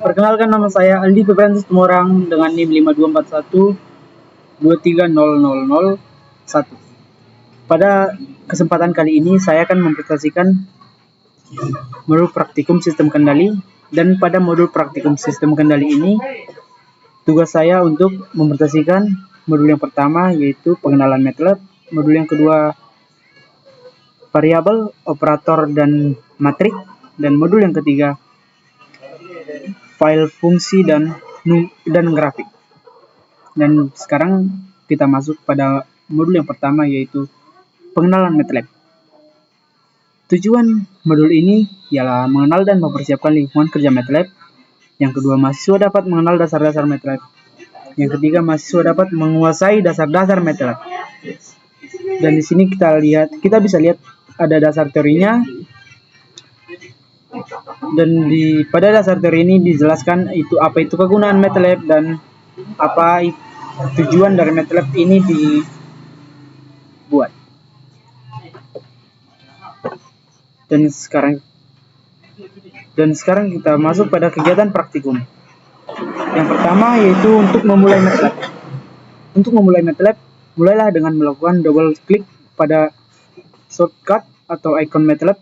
Perkenalkan, nama saya Aldi Febriansyah Tumorang dengan NIM 5241-2300001. Pada kesempatan kali ini saya akan mempresentasikan modul praktikum sistem kendali, dan pada modul praktikum sistem kendali ini tugas saya untuk mempresentasikan modul yang pertama yaitu pengenalan MATLAB, modul yang kedua variabel, operator dan matrik, dan modul yang ketiga file, fungsi, dan grafik. Dan sekarang kita masuk pada modul yang pertama yaitu pengenalan MATLAB. Tujuan modul ini ialah mengenal dan mempersiapkan lingkungan kerja MATLAB. Yang kedua, mahasiswa dapat mengenal dasar-dasar MATLAB. Yang ketiga, mahasiswa dapat menguasai dasar-dasar MATLAB. Dan di sini kita bisa lihat ada dasar teorinya. Dan pada dasar teori ini dijelaskan apa itu kegunaan MATLAB dan apa tujuan dari MATLAB ini dibuat. Dan sekarang kita masuk pada kegiatan praktikum. Yang pertama yaitu untuk memulai MATLAB. Untuk memulai MATLAB, mulailah dengan melakukan double klik pada shortcut atau icon MATLAB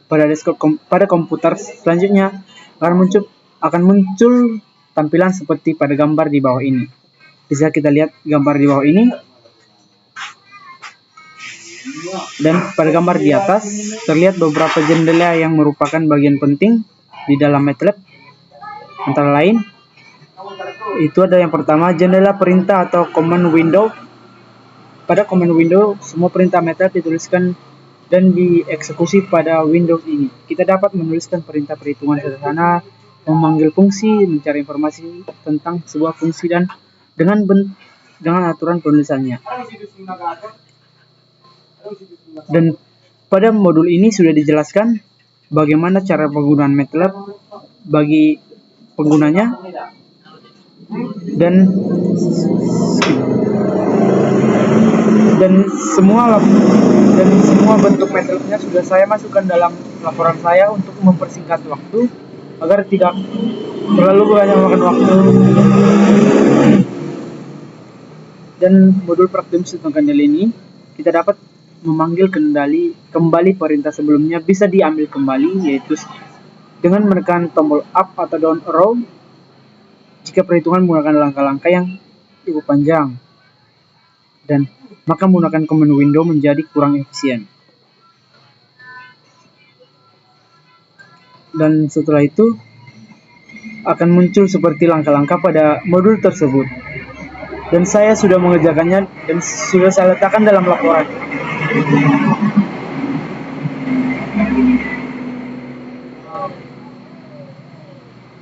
pada desktop pada komputer. Selanjutnya akan muncul tampilan seperti pada gambar di bawah ini. Bisa kita lihat gambar di bawah ini. Dan pada gambar di atas terlihat beberapa jendela yang merupakan bagian penting di dalam MATLAB. Antara lain, itu ada yang pertama jendela perintah atau command window. Pada command window, semua perintah MATLAB dituliskan dan dieksekusi pada Windows ini. Kita dapat menuliskan perintah perhitungan sederhana, memanggil fungsi, mencari informasi tentang sebuah fungsi, dan dengan aturan penulisannya. Dan pada modul ini sudah dijelaskan bagaimana cara penggunaan MATLAB bagi penggunanya, dan semua bentuk MATLAB-nya sudah saya masukkan dalam laporan saya untuk mempersingkat waktu agar tidak terlalu banyak makan waktu. Dan modul praktikum sistem kendali ini kita dapat memanggil kembali perintah sebelumnya bisa diambil kembali, yaitu dengan menekan tombol up atau down arrow jika perhitungan menggunakan langkah-langkah yang cukup panjang, dan maka menggunakan command window menjadi kurang efisien. Dan setelah itu akan muncul seperti langkah-langkah pada modul tersebut. Dan saya sudah mengerjakannya dan sudah saya letakkan dalam laporan.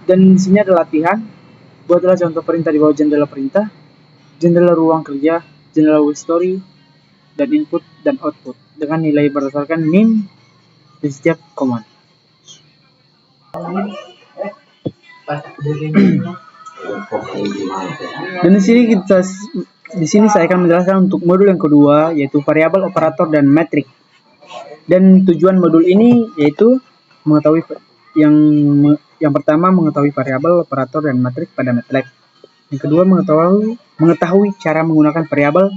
Dan di sini ada latihan. Buatlah contoh perintah di bawah jendela perintah, jendela ruang kerja, jendela history, dan input dan output dengan nilai berdasarkan NIM di setiap command. Dan di sini saya akan menjelaskan untuk modul yang kedua yaitu variabel, operator, dan matrik. Dan tujuan modul ini yaitu mengetahui yang pertama mengetahui variabel, operator, dan matrik pada MATLAB. Yang kedua mengetahui cara menggunakan variabel,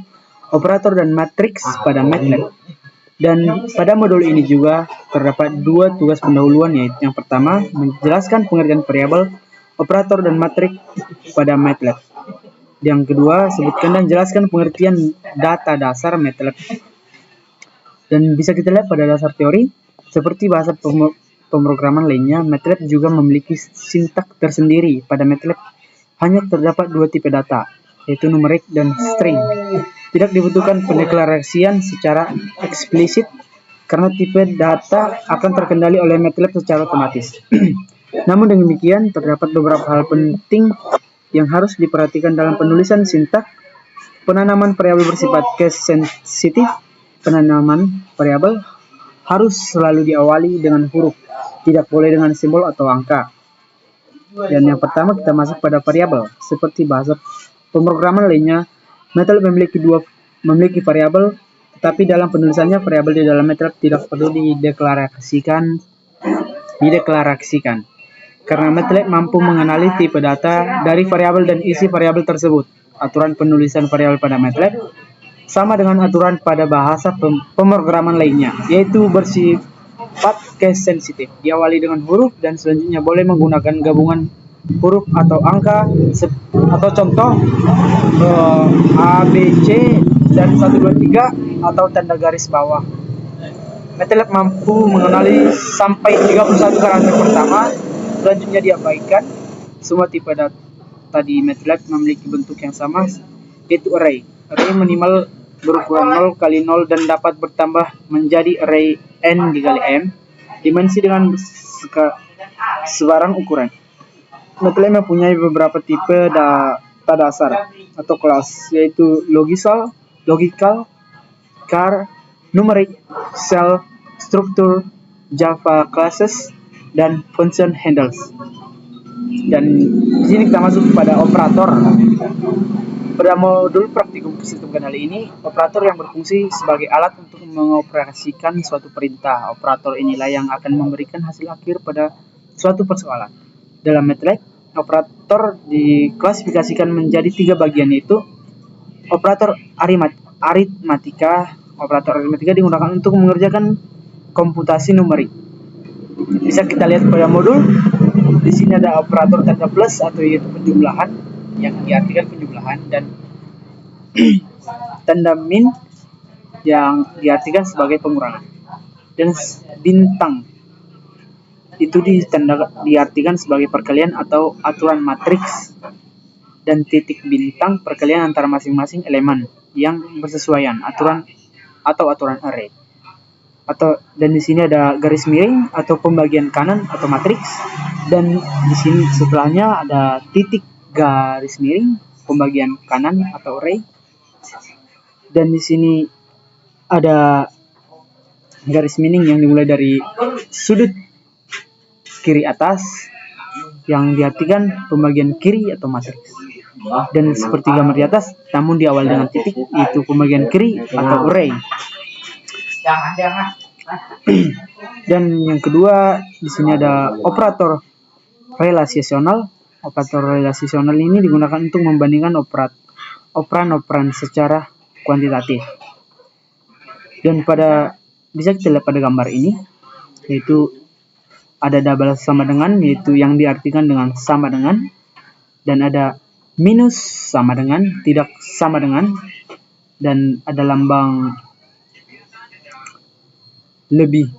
operator, dan matriks pada MATLAB. Dan pada modul ini juga terdapat dua tugas pendahuluan, yaitu yang pertama menjelaskan pengertian variabel, operator, dan matrik pada MATLAB. Yang kedua, sebutkan dan jelaskan pengertian data dasar MATLAB. Dan bisa kita lihat pada dasar teori, seperti bahasa pemrograman lainnya, MATLAB juga memiliki sintak tersendiri. Pada MATLAB hanya terdapat dua tipe data, yaitu numerik dan string. Tidak dibutuhkan pendeklarasian secara eksplisit karena tipe data akan terkendali oleh MATLAB secara otomatis. Namun demikian, terdapat beberapa hal penting yang harus diperhatikan dalam penulisan sintak. Penanaman variabel bersifat case sensitif. Penanaman variabel harus selalu diawali dengan huruf, tidak boleh dengan simbol atau angka. Dan yang pertama kita masuk pada variabel. Seperti bahasa pemrograman lainnya, MATLAB memiliki variabel, tetapi dalam penulisannya variabel di dalam MATLAB tidak perlu dideklarasikan. Karena MATLAB mampu mengenali tipe data dari variabel dan isi variabel tersebut. Aturan penulisan variabel pada MATLAB sama dengan aturan pada bahasa pemrograman lainnya, yaitu bersifat case sensitif, diawali dengan huruf dan selanjutnya boleh menggunakan gabungan huruf atau angka atau contoh A, B, C dan 1, 2, 3 atau tanda garis bawah. MATLAB mampu mengenali sampai 31 karakter pertama, selanjutnya diabaikan. Semua tipe data di MATLAB memiliki bentuk yang sama, yaitu array. Array minimal berukuran 0 kali 0 dan dapat bertambah menjadi array n dikali m, dimensi dengan sebarang ukuran. MATLAB mempunyai beberapa tipe data dasar atau kelas, yaitu logical, char, numeric, cell, structure, Java classes, dan function handles. Dan di sini kita masuk pada operator. Pada modul praktikum sistem kendali ini, operator yang berfungsi sebagai alat untuk mengoperasikan suatu perintah. Operator inilah yang akan memberikan hasil akhir pada suatu persoalan. Dalam MATLAB, operator diklasifikasikan menjadi 3 bagian, yaitu operator aritmatika. Operator aritmatika digunakan untuk mengerjakan komputasi numerik. Bisa kita lihat pada modul. Di sini ada operator tanda plus atau yaitu penjumlahan, yang diartikan penjumlahan, dan tanda min yang diartikan sebagai pengurangan, dan bintang itu diartikan sebagai perkalian atau aturan matriks, dan titik bintang perkalian antara masing-masing elemen yang bersesuaian aturan array. Dan di sini ada garis miring atau pembagian kanan atau matriks, dan di sini setelahnya ada titik garis miring pembagian kanan atau array, dan di sini ada garis miring yang dimulai dari sudut kiri atas yang diartikan pembagian kiri atau matriks, dan seperti gambar di atas namun diawali dengan titik, yaitu pembagian kiri atau array. Dan yang kedua, di sini ada operator relasional. Operator relasional ini digunakan untuk membandingkan operan secara kuantitatif. Dan bisa kita lihat pada gambar ini, yaitu ada double sama dengan, yaitu yang diartikan dengan sama dengan, dan ada minus sama dengan, tidak sama dengan, dan ada lambang lebih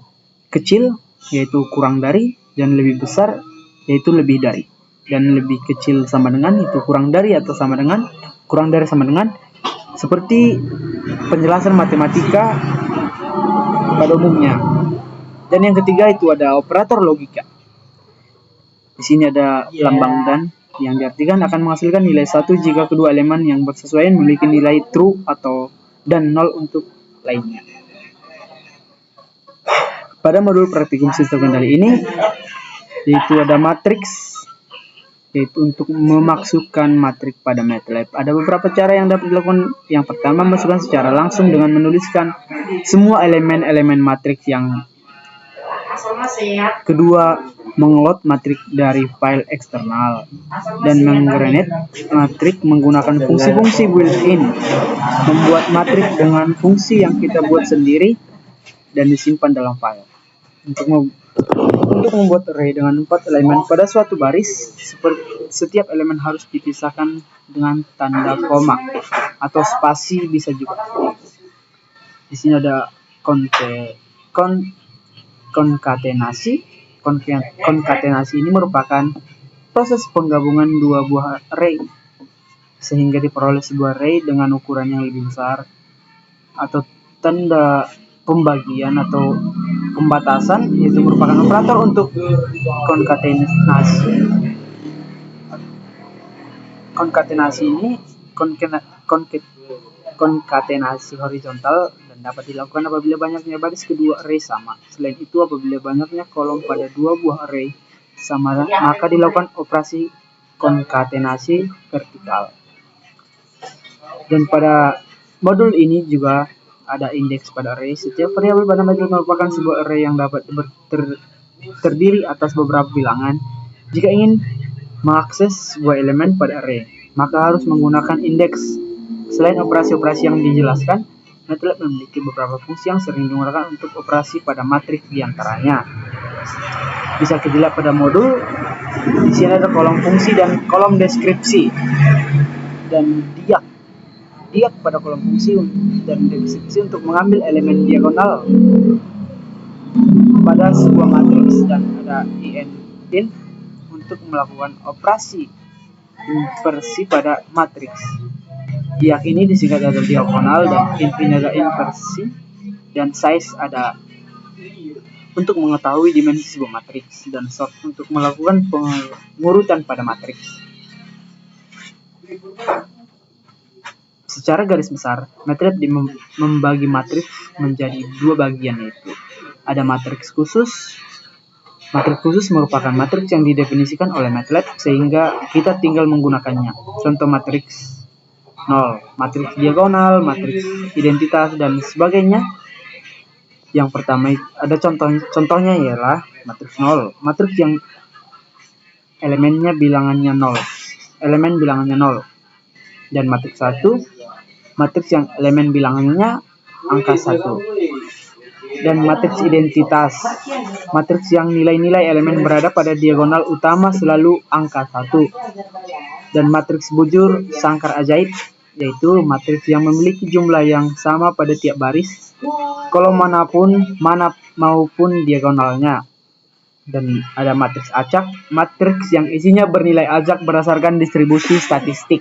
kecil yaitu kurang dari, dan lebih besar yaitu lebih dari, dan lebih kecil sama dengan itu kurang dari atau sama dengan, kurang dari sama dengan, seperti penjelasan matematika pada umumnya. Dan yang ketiga itu ada operator logika. Di sini ada lambang dan yang diartikan akan menghasilkan nilai 1 jika kedua elemen yang bersesuaian memiliki nilai true dan 0 untuk lainnya. Pada modul praktikum sistem kendali ini, yaitu ada matriks, yaitu untuk memasukkan matriks pada MATLAB. Ada beberapa cara yang dapat dilakukan. Yang pertama, masukkan secara langsung dengan menuliskan semua elemen-elemen matriks. Yang kedua, mengeload matriks dari file eksternal dan menggenerate matriks menggunakan fungsi-fungsi built-in. Membuat matriks dengan fungsi yang kita buat sendiri dan disimpan dalam file. Untuk membuat array dengan 4 elemen pada suatu baris, setiap elemen harus dipisahkan dengan tanda koma atau spasi bisa juga. Di sini ada konkatenasi. Konkatenasi ini merupakan proses penggabungan dua buah array sehingga diperoleh sebuah array dengan ukuran yang lebih besar, atau tanda pembagian atau pembatasan, yaitu merupakan operator untuk konkatenasi. Konkatenasi horizontal dan dapat dilakukan apabila banyaknya baris kedua array sama. Selain itu, apabila banyaknya kolom pada dua buah array sama, maka dilakukan operasi konkatenasi vertikal. Dan pada modul ini juga ada indeks pada array. Setiap variabel pada metode merupakan sebuah array yang dapat terdiri atas beberapa bilangan. Jika ingin mengakses sebuah elemen pada array, maka harus menggunakan indeks. Selain operasi-operasi yang dijelaskan, MATLAB memiliki beberapa fungsi yang sering digunakan untuk operasi pada matriks diantaranya. Bisa kita lihat pada modul, di sini ada kolom fungsi dan kolom deskripsi. Dan diag pada kolom fungsi dan deskripsi untuk mengambil elemen diagonal pada sebuah matriks, dan ada in untuk melakukan operasi inversi pada matriks. Diag ini disingkat ada diagonal, dan in ada inversi, dan size ada untuk mengetahui dimensi sebuah matriks, dan sort untuk melakukan pengurutan pada matriks. Secara garis besar, MATLAB membagi matriks menjadi dua bagian, yaitu ada matriks khusus. Matriks khusus merupakan matriks yang didefinisikan oleh MATLAB sehingga kita tinggal menggunakannya. Contoh matriks 0, matriks diagonal, matriks identitas, dan sebagainya. Yang pertama ada contohnya ialah matriks 0, matriks yang elemennya bilangannya 0, elemen bilangannya 0. Dan matriks 1, matriks yang elemen bilangannya angka 1. Dan matriks identitas, matriks yang nilai-nilai elemen berada pada diagonal utama selalu angka 1. Dan matriks bujur sangkar ajaib, yaitu matriks yang memiliki jumlah yang sama pada tiap baris, kolom maupun diagonalnya. Dan ada matriks acak, matriks yang isinya bernilai acak berdasarkan distribusi statistik.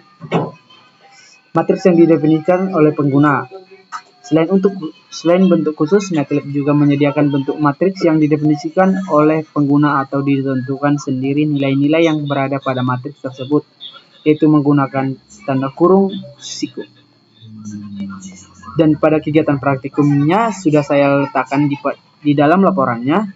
Matriks yang didefinisikan oleh pengguna. Selain bentuk khusus, MATLAB juga menyediakan bentuk matriks yang didefinisikan oleh pengguna atau ditentukan sendiri nilai-nilai yang berada pada matriks tersebut, yaitu menggunakan tanda kurung siku. Dan pada kegiatan praktikumnya sudah saya letakkan di dalam laporannya.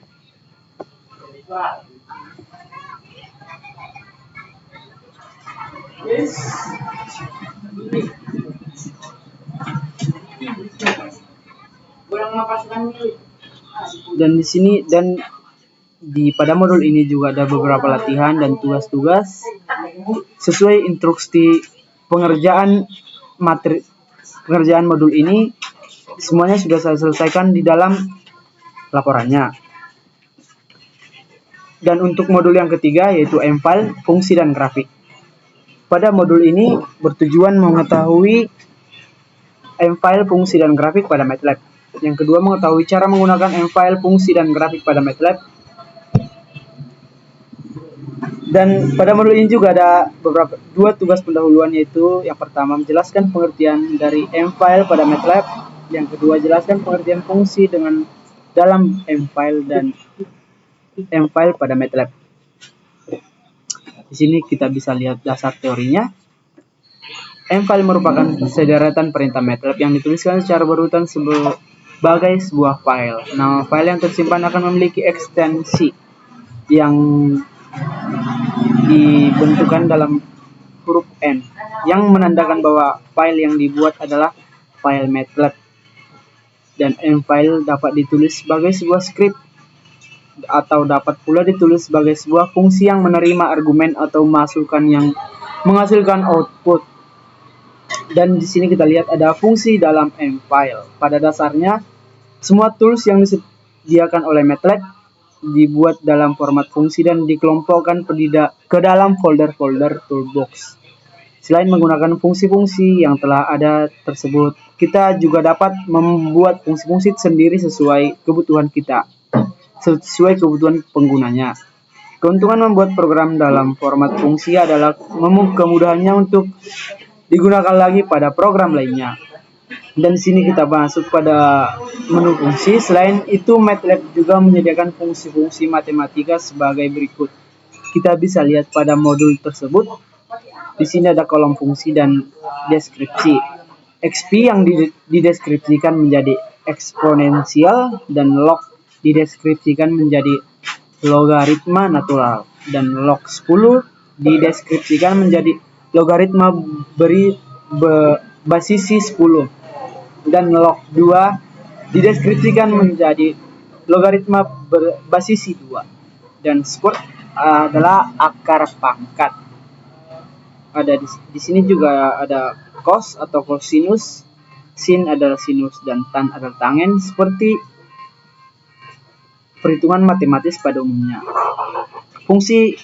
Dan di sini pada modul ini juga ada beberapa latihan dan tugas-tugas sesuai instruksi pengerjaan modul ini. Semuanya sudah saya selesaikan di dalam laporannya. Dan untuk modul yang ketiga, yaitu M-file, fungsi dan grafik. Pada modul ini bertujuan mengetahui M-file, fungsi dan grafik pada MATLAB. Yang kedua, mengetahui cara menggunakan M-file, fungsi dan grafik pada MATLAB. Dan pada modul ini juga ada dua tugas pendahuluan, yaitu yang pertama menjelaskan pengertian dari M-file pada MATLAB. Yang kedua, jelaskan pengertian fungsi dalam M-file dan M-file pada MATLAB. Di sini kita bisa lihat dasar teorinya. M-file merupakan sederetan perintah MATLAB yang dituliskan secara berurutan sebagai sebuah file. Nama file yang tersimpan akan memiliki ekstensi yang dibentukkan dalam huruf N, yang menandakan bahwa file yang dibuat adalah file MATLAB. Dan M-file dapat ditulis sebagai sebuah script, atau dapat pula ditulis sebagai sebuah fungsi yang menerima argumen atau masukan yang menghasilkan output. Dan di sini kita lihat ada fungsi dalam M-file. Pada dasarnya, semua tools yang disediakan oleh MATLAB dibuat dalam format fungsi dan dikelompokkan ke dalam folder-folder toolbox. Selain menggunakan fungsi-fungsi yang telah ada tersebut, kita juga dapat membuat fungsi-fungsi sendiri sesuai kebutuhan penggunanya. Keuntungan membuat program dalam format fungsi adalah kemudahannya untuk digunakan lagi pada program lainnya. Dan di sini kita masuk pada menu fungsi. Selain itu, MATLAB juga menyediakan fungsi-fungsi matematika sebagai berikut. Kita bisa lihat pada modul tersebut. Di sini ada kolom fungsi dan deskripsi. XP yang dideskripsikan menjadi eksponensial, dan log dideskripsikan menjadi logaritma natural, dan log 10 dideskripsikan menjadi logaritma basisi 10 dan log 2 dideskripsikan menjadi logaritma berbasisi 2 dan square adalah akar pangkat. Ada di sini juga ada cos atau cosinus, sin adalah sinus dan tan adalah tangen seperti perhitungan matematis pada umumnya. Fungsi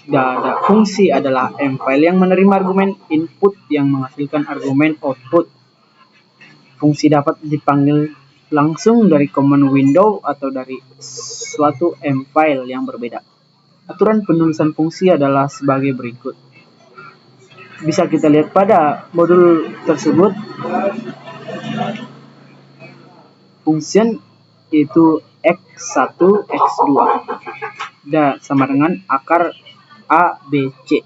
adalah m-file yang menerima argumen input yang menghasilkan argumen output. Fungsi dapat dipanggil langsung dari command window atau dari suatu m-file yang berbeda. Aturan penulisan fungsi adalah sebagai berikut. Bisa kita lihat pada modul tersebut, function yaitu x1, x2 dan sama dengan akar a, b, c.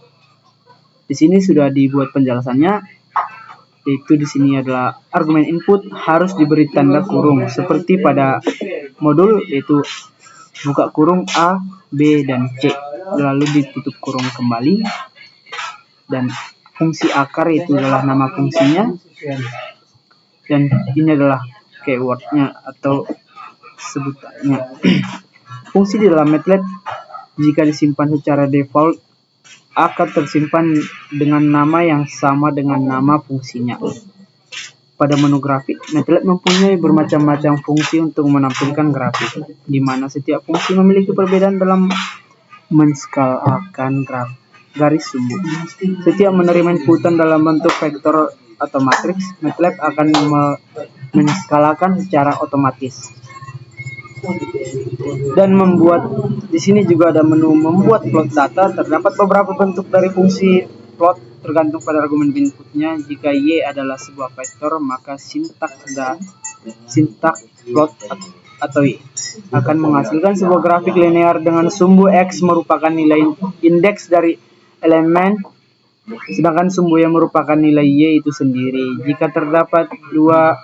Di sini sudah dibuat penjelasannya, yaitu di sini adalah argumen input harus diberi tanda kurung seperti pada modul, yaitu buka kurung a, b, dan c, lalu ditutup kurung kembali, dan fungsi akar itu adalah nama fungsinya, dan ini adalah keywordnya atau sebutannya. Fungsi di dalam MATLAB jika disimpan secara default akan tersimpan dengan nama yang sama dengan nama fungsinya. Pada menu grafik, MATLAB mempunyai bermacam-macam fungsi untuk menampilkan grafik, di mana setiap fungsi memiliki perbedaan dalam menskalakan garis sumbu. Setiap menerima inputan dalam bentuk vektor atau matriks, MATLAB akan menskalakan secara otomatis. Dan di sini juga ada menu membuat plot data. Terdapat beberapa bentuk dari fungsi plot tergantung pada argumen inputnya. Jika y adalah sebuah vektor, maka sintak plot atau y akan menghasilkan sebuah grafik linear dengan sumbu x merupakan nilai indeks dari elemen, sedangkan sumbu yang merupakan nilai y itu sendiri. Jika terdapat dua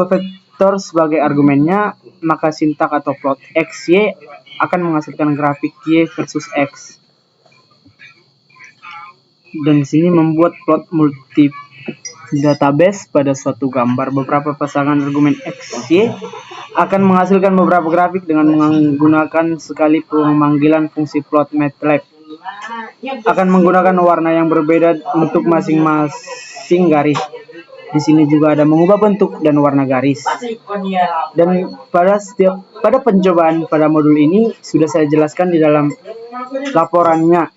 vektor sebagai argumennya, maka sintak atau plot xy akan menghasilkan grafik y versus x. Dan di sini membuat plot multi database pada suatu gambar. Beberapa pasangan argumen x, y akan menghasilkan beberapa grafik dengan menggunakan sekali pemanggilan fungsi plot. MATLAB akan menggunakan warna yang berbeda untuk masing-masing garis. Di sini juga ada mengubah bentuk dan warna garis. Dan pada pencobaan pada modul ini sudah saya jelaskan di dalam laporannya.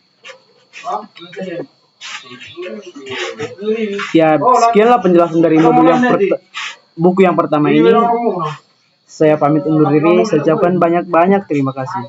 Ya, sekianlah penjelasan dari modul buku yang pertama ini. Saya pamit undur diri. Saya ucapkan banyak-banyak terima kasih.